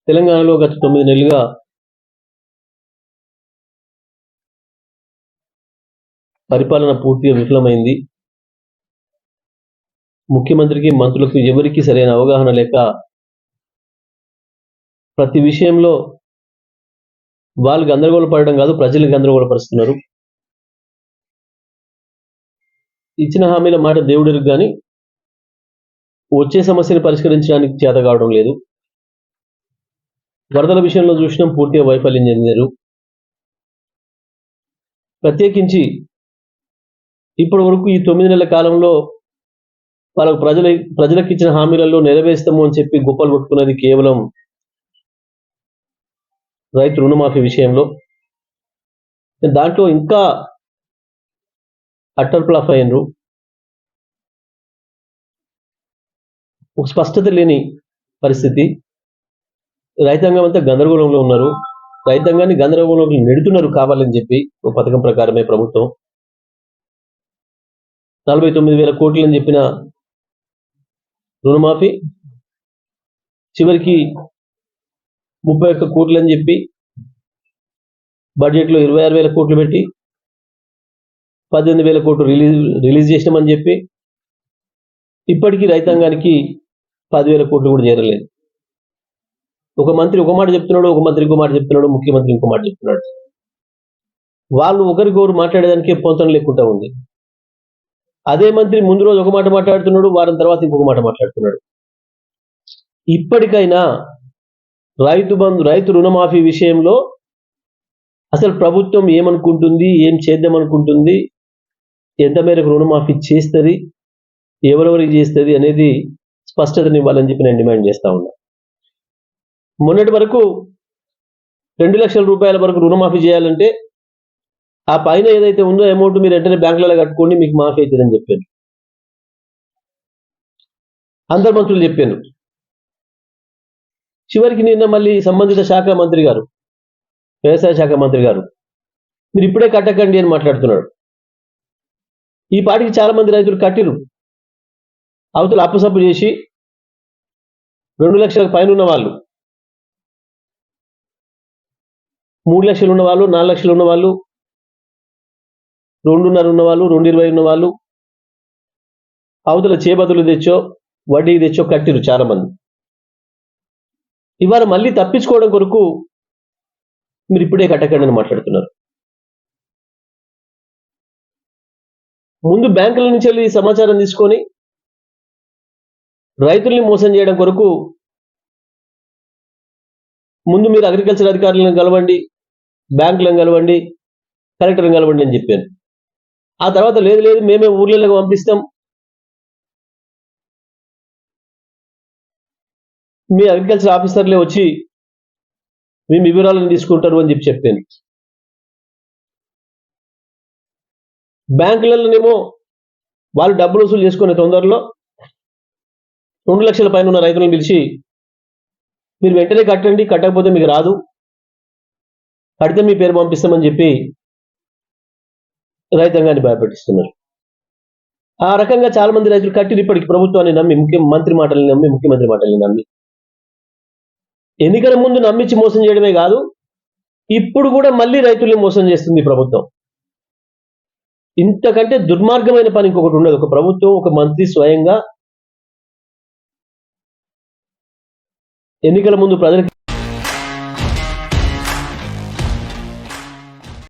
తెలంగాణలో గత 9 నెలలుగా పరిపాలన పూర్తిగా విఫలమైంది. ముఖ్యమంత్రికి, మంత్రులకు ఎవరికీ సరైన అవగాహన లేక ప్రతి విషయంలో వాళ్ళు గందరగోళ పడడం కాదు, ప్రజల్ని గందరగోళపరుస్తున్నారు. ఇచ్చిన హామీల మాట దేవుడెరుగు గాని వచ్చే సమస్యను పరిష్కరించడానికి చేత కావడం లేదు. వరదల విషయంలో చూసినాం, పూర్తిగా వైఫల్యం చెందారు. ప్రత్యేకించి ఇప్పటి వరకు ఈ 9 నెలల కాలంలో వాళ్ళకు ప్రజలకు ఇచ్చిన హామీలలో నెరవేరుస్తాము అని చెప్పి గొప్పలు కొట్టుకున్నది కేవలం రైతు రుణమాఫీ విషయంలో. దాంట్లో ఇంకా అట్టర్ ఫ్లాప్ అయినరు. ఒక స్పష్టత లేని పరిస్థితి. రైతాంగం అంతా గందరగోళంలో ఉన్నారు. రైతాంగాన్ని గందరగోళంలో నెడుతున్నారు కావాలని చెప్పి ఒక పథకం ప్రకారమే ప్రభుత్వం 49,000 కోట్లు అని చెప్పిన రుణమాఫీ చివరికి 31 కోట్లు అని చెప్పి బడ్జెట్లో 26,000 కోట్లు పెట్టి 18,000 కోట్లు రిలీజ్ చేసినామని చెప్పి ఇప్పటికీ రైతాంగానికి 10,000 కోట్లు కూడా చేరలేదు. ఒక మంత్రి ఒక మాట చెప్తున్నాడు, ఒక మంత్రి ఇంకో మాట చెప్తున్నాడు, ముఖ్యమంత్రి ఇంకో మాట చెప్తున్నాడు. వాళ్ళు ఒకరికొకరు మాట్లాడేదానికే పొంతం లేకుండా ఉంది. అదే మంత్రి ముందు రోజు ఒక మాట మాట్లాడుతున్నాడు, వారం తర్వాత ఇంకొక మాట మాట్లాడుతున్నాడు. ఇప్పటికైనా రైతు రుణమాఫీ విషయంలో అసలు ప్రభుత్వం ఏమనుకుంటుంది, ఏం చేద్దామనుకుంటుంది, ఎంత మేరకు రుణమాఫీ చేస్తుంది, ఎవరెవరికి చేస్తుంది అనేది స్పష్టతనివ్వాలని చెప్పి నేను డిమాండ్ చేస్తా ఉన్నా. మొన్నటి వరకు 2 లక్షల రూపాయల వరకు రుణమాఫీ చేయాలంటే ఆ పైన ఏదైతే ఉందో అమౌంట్ మీరు వెంటనే బ్యాంకులలో కట్టుకోండి, మీకు మాఫీ అవుతుందని చెప్పాను. అందరు మంత్రులు చెప్పాను. చివరికి నిన్న మళ్ళీ సంబంధిత శాఖ మంత్రి గారు, వ్యవసాయ శాఖ మంత్రి గారు, మీరు ఇప్పుడే కట్టకండి అని మాట్లాడుతున్నాడు. ఈ పాటికి చాలా మంది రైతులు కట్టిరు. అవతల అప్పుసప్పు చేసి 2 లక్షల పైన ఉన్న వాళ్ళు, 3 లక్షలు ఉన్న వాళ్ళు, 4 లక్షలు ఉన్న వాళ్ళు, 2.5 ఉన్న వాళ్ళు, 2.20 ఉన్న వాళ్ళు, అవతల చేబదులు తెచ్చో వడ్డీకి తెచ్చో కట్టిరు చాలా మంది. ఇవాళ మళ్ళీ తప్పించుకోవడం కొరకు మీరు ఇప్పుడే కట్టకండి అని మాట్లాడుతున్నారు. ముందు బ్యాంకుల నుంచి వెళ్ళి సమాచారం తీసుకొని రైతుల్ని మోసం చేయడం కొరకు ముందు మీరు అగ్రికల్చర్ అధికారులను కలవండి, బ్యాంకులను కలవండి, కలెక్టర్ని కలవండి అని చెప్పాను. ఆ తర్వాత లేదు మేమే ఊర్లలోకి పంపిస్తాం, మీ అగ్రికల్చర్ ఆఫీసర్లే వచ్చి మీ వివరాలను తీసుకుంటారు అని చెప్పాను. బ్యాంకులలోనేమో వాళ్ళు డబ్బులు వసూలు చేసుకునే తొందరలో 2 లక్షల పైన ఉన్న రైతులను పిలిచి మీరు వెంటనే కట్టండి, కట్టకపోతే మీకు రాదు, కడితే మీ పేరు పంపిస్తామని చెప్పి రైతాంగాన్ని భయపెట్టిస్తున్నారు. ఆ రకంగా చాలా మంది రైతులు కట్టిరు. ఇప్పటికి ప్రభుత్వాన్ని నమ్మి, ముఖ్యమంత్రి మాటల్ని నమ్మి, ముఖ్యమంత్రి మాటల్ని నమ్మి, ఎన్నికల ముందు నమ్మించి మోసం చేయడమే కాదు, ఇప్పుడు కూడా మళ్ళీ రైతుల్ని మోసం చేస్తుంది ప్రభుత్వం. ఇంతకంటే దుర్మార్గమైన పని ఇంకొకటి ఉండదు. ఒక ప్రభుత్వం, ఒక మంత్రి స్వయంగా ఎన్నికల ముందు ప్రజలకు